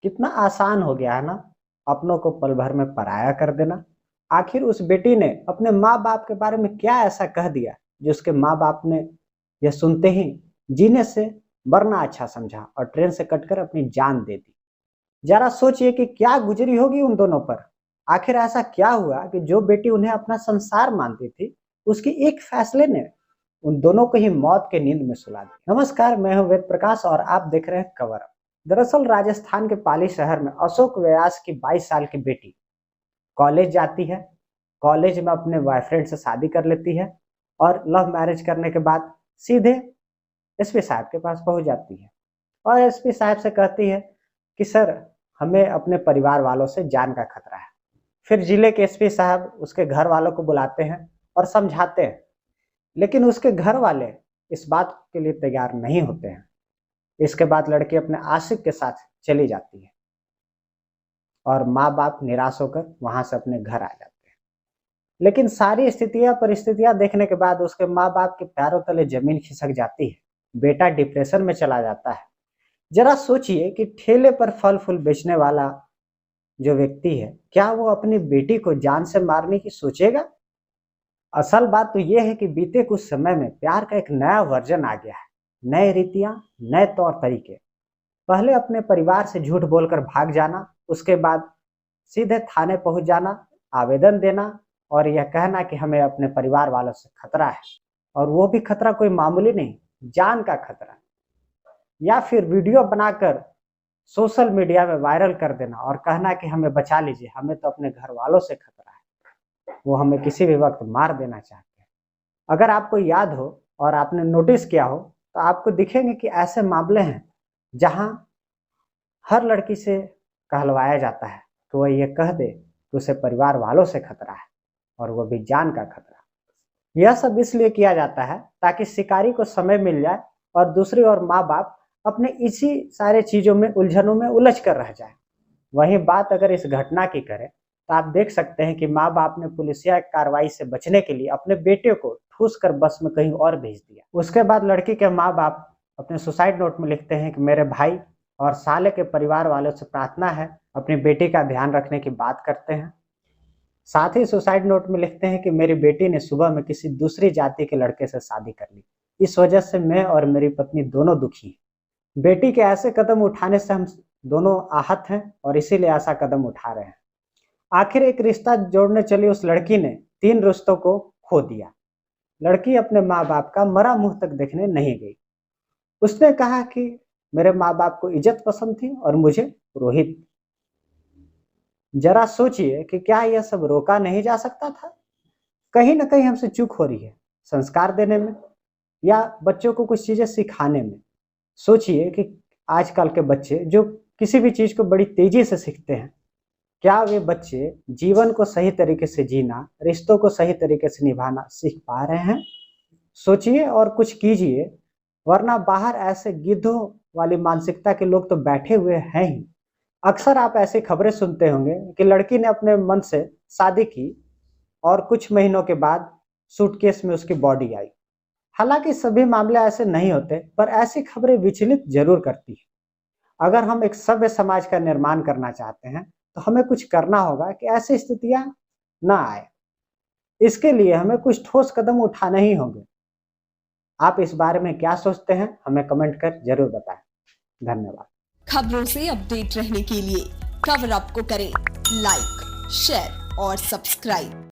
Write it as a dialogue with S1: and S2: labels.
S1: कितना आसान हो गया है ना, अपनों को पल भर में पराया कर देना। आखिर उस बेटी ने अपने माँ बाप के बारे में क्या ऐसा कह दिया जो उसके माँ बाप ने यह सुनते ही जीने से मरना अच्छा समझा और ट्रेन से कटकर अपनी जान दे दी। जरा सोचिए कि क्या गुजरी होगी उन दोनों पर। आखिर ऐसा क्या हुआ कि जो बेटी उन्हें अपना संसार मानती थी, उसके एक फैसले ने उन दोनों को ही मौत के नींद में सुला दिया। नमस्कार, मैं हूं वेद प्रकाश और आप देख रहे हैं कवर अप। दरअसल राजस्थान के पाली शहर में अशोक व्यास की 22 साल की बेटी कॉलेज जाती है। कॉलेज में अपने बॉयफ्रेंड से शादी कर लेती है और लव मैरिज करने के बाद सीधे एसपी साहब के पास पहुंच जाती है और एसपी साहब से कहती है कि सर, हमें अपने परिवार वालों से जान का खतरा है। फिर जिले के एसपी साहब उसके घर वालों को बुलाते हैं और समझाते हैं, लेकिन उसके घर वाले इस बात के लिए तैयार नहीं होते हैं। इसके बाद लड़की अपने आशिक के साथ चली जाती है और माँ बाप निराश होकर वहां से अपने घर आ जाते हैं। लेकिन सारी स्थितियां परिस्थितियां देखने के बाद उसके माँ बाप के पैरों तले जमीन खिसक जाती है। बेटा डिप्रेशन में चला जाता है। जरा सोचिए कि ठेले पर फल फूल बेचने वाला जो व्यक्ति है, क्या वो अपनी बेटी को जान से मारने की सोचेगा? असल बात तो यह है कि बीते कुछ समय में प्यार का एक नया वर्जन आ गया है। नए रीतियां, नए तौर तरीके। पहले अपने परिवार से झूठ बोलकर भाग जाना, उसके बाद सीधे थाने पहुंच जाना, आवेदन देना और यह कहना कि हमें अपने परिवार वालों से खतरा है, और वो भी खतरा कोई मामूली नहीं, जान का खतरा। या फिर वीडियो बनाकर सोशल मीडिया में वायरल कर देना और कहना कि हमें बचा लीजिए, हमें तो अपने घर वालों से खतरा है, वो हमें किसी भी वक्त मार देना चाहते हैं। अगर आपको याद हो और आपने नोटिस किया हो तो आपको दिखेंगे कि ऐसे मामले हैं जहां हर लड़की से कहलवाया जाता है तो वह ये कह दे कि उसे परिवार वालों से खतरा है, और वह भी जान का खतरा। यह सब इसलिए किया जाता है ताकि शिकारी को समय मिल जाए और दूसरी ओर माँ बाप अपने इसी सारे चीजों में उलझनों में उलझ कर रह जाए। वहीं बात अगर इस घटना की करें तो आप देख सकते हैं कि माँ बाप ने पुलिसिया कार्रवाई से बचने के लिए अपने बेटे को ठूस कर बस में कहीं और भेज दिया। उसके बाद लड़की के माँ बाप अपने सुसाइड नोट में लिखते हैं कि मेरे भाई और साले के परिवार वालों से प्रार्थना है, अपनी बेटी का ध्यान रखने की बात करते हैं। साथ ही सुसाइड नोट में लिखते हैं कि मेरी बेटी ने सुबह में किसी दूसरी जाति के लड़के से शादी कर ली, इस वजह से मैं और मेरी पत्नी दोनों दुखी हैं। बेटी के ऐसे कदम उठाने से हम दोनों आहत हैं और इसीलिए ऐसा कदम उठा रहे हैं। आखिर एक रिश्ता जोड़ने चली उस लड़की ने 3 रिश्तों को खो दिया। लड़की अपने माँ बाप का मरा मुंह तक देखने नहीं गई। उसने कहा कि मेरे माँ बाप को इज्जत पसंद थी और मुझे रोहित। जरा सोचिए कि क्या यह सब रोका नहीं जा सकता था? कहीं ना कहीं हमसे चूक हो रही है, संस्कार देने में या बच्चों को कुछ चीजें सिखाने में। सोचिए कि आजकल के बच्चे जो किसी भी चीज को बड़ी तेजी से सीखते हैं, क्या वे बच्चे जीवन को सही तरीके से जीना, रिश्तों को सही तरीके से निभाना सीख पा रहे हैं? सोचिए और कुछ कीजिए, वरना बाहर ऐसे गिद्धों वाली मानसिकता के लोग तो बैठे हुए हैं ही। अक्सर आप ऐसी खबरें सुनते होंगे कि लड़की ने अपने मन से शादी की और कुछ महीनों के बाद सूटकेस में उसकी बॉडी आई। हालांकि सभी मामले ऐसे नहीं होते, पर ऐसी खबरें विचलित जरूर करती हैं। अगर हम एक सभ्य समाज का निर्माण करना चाहते हैं तो हमें कुछ करना होगा कि ऐसी स्थितियां ना आए। इसके लिए हमें कुछ ठोस कदम उठाने ही होंगे। आप इस बारे में क्या सोचते हैं, हमें कमेंट कर जरूर बताएं। धन्यवाद।
S2: खबरों से अपडेट रहने के लिए कवर अप को करें लाइक, शेयर और सब्सक्राइब।